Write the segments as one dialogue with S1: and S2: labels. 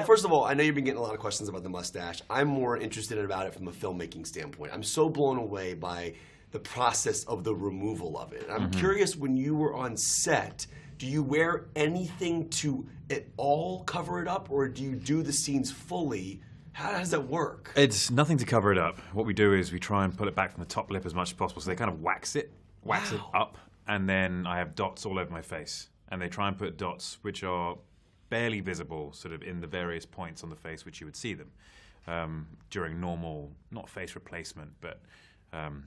S1: First of all, I know you've been getting a lot of questions about the mustache. I'm more interested about it from a filmmaking standpoint. I'm so blown away by the process of the removal of it. I'm curious, when you were on set, do you wear anything to at all cover it up, or do you do the scenes fully? How does that work?
S2: It's nothing to cover it up. What we do is we try and pull it back from the top lip as much as possible, so they kind of wax it up, and then I have dots all over my face. And they try and put dots which are barely visible, sort of in the various points on the face which you would see them during normal, not face replacement, but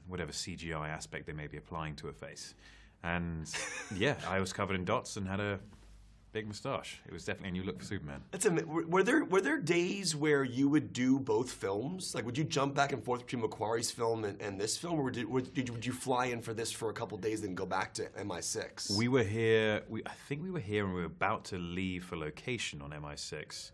S2: whatever CGI aspect they may be applying to a face. And yeah, I was covered in dots and had a big moustache. It was definitely a new look for Superman.
S1: Were there days where you would do both films? Like, would you jump back and forth between Macquarie's film and this film, or would you fly in for this for a couple days then go back to MI6?
S2: We were here. I think we were here and we were about to leave for location on MI6.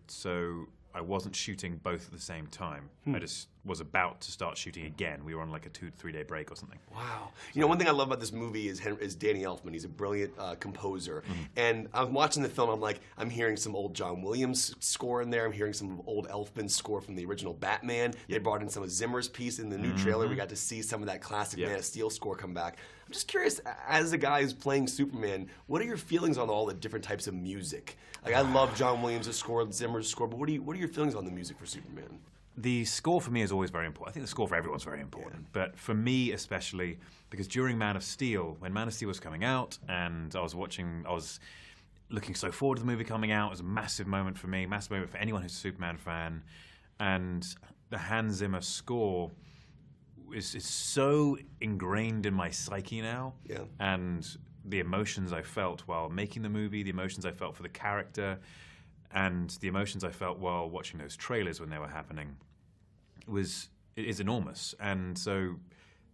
S2: So I wasn't shooting both at the same time. I just was about to start shooting again. We were on like a 2 to 3 day break or something.
S1: Wow. You know, one thing I love about this movie is Danny Elfman. He's a brilliant composer. And I was watching the film, I'm hearing some old John Williams score in there. I'm hearing some old Elfman score from the original Batman. They brought in some of Zimmer's piece. In the new trailer, we got to see some of that classic Man of Steel score come back. I'm just curious, as a guy who's playing Superman, what are your feelings on all the different types of music? Like, I love John Williams' score, Zimmer's score, but what are your feelings on the music for Superman?
S2: The score for me is always very important. I think the score for everyone's very important. But for me especially, because during Man of Steel, when Man of Steel was coming out, and I was looking so forward to the movie coming out, it was a massive moment for me, massive moment for anyone who's a Superman fan. And the Hans Zimmer score is so ingrained in my psyche now. Yeah. And the emotions I felt while making the movie, the emotions I felt for the character, and the emotions I felt while watching those trailers when they were happening, it is enormous. And so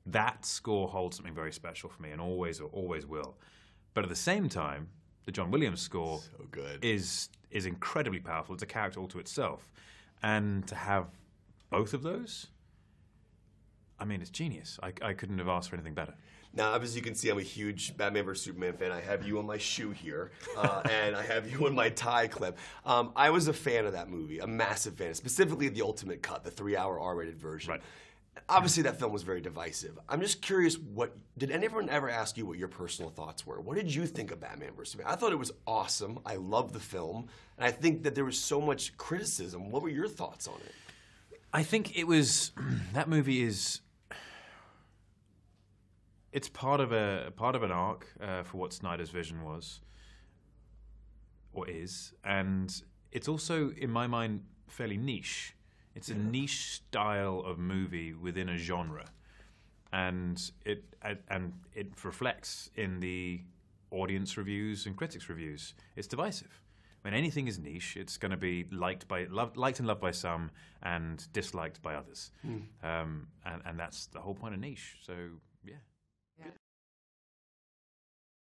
S2: that score holds something very special for me, and always will. But at the same time, the John Williams score is incredibly powerful. It's a character all to itself. And to have both of those, I mean, it's genius. I couldn't have asked for anything better.
S1: Now, as you can see, I'm a huge Batman vs. Superman fan. I have you on my shoe here, and I have you on my tie clip. I was a fan of that movie, a massive fan, specifically the Ultimate Cut, the 3-hour R-rated version. Right. Obviously, that film was very divisive. I'm just curious, did anyone ever ask you what your personal thoughts were? What did you think of Batman vs. Superman? I thought it was awesome. I loved the film, and I think that there was so much criticism. What were your thoughts on it?
S2: I think it was, that movie is, it's part of an arc for what Snyder's vision was, or is, and it's also, in my mind, fairly niche. It's a niche style of movie within a genre, and it reflects in the audience reviews and critics' reviews. It's divisive. When anything is niche, it's going to be liked and loved by some, and disliked by others, and that's the whole point of niche. So yeah.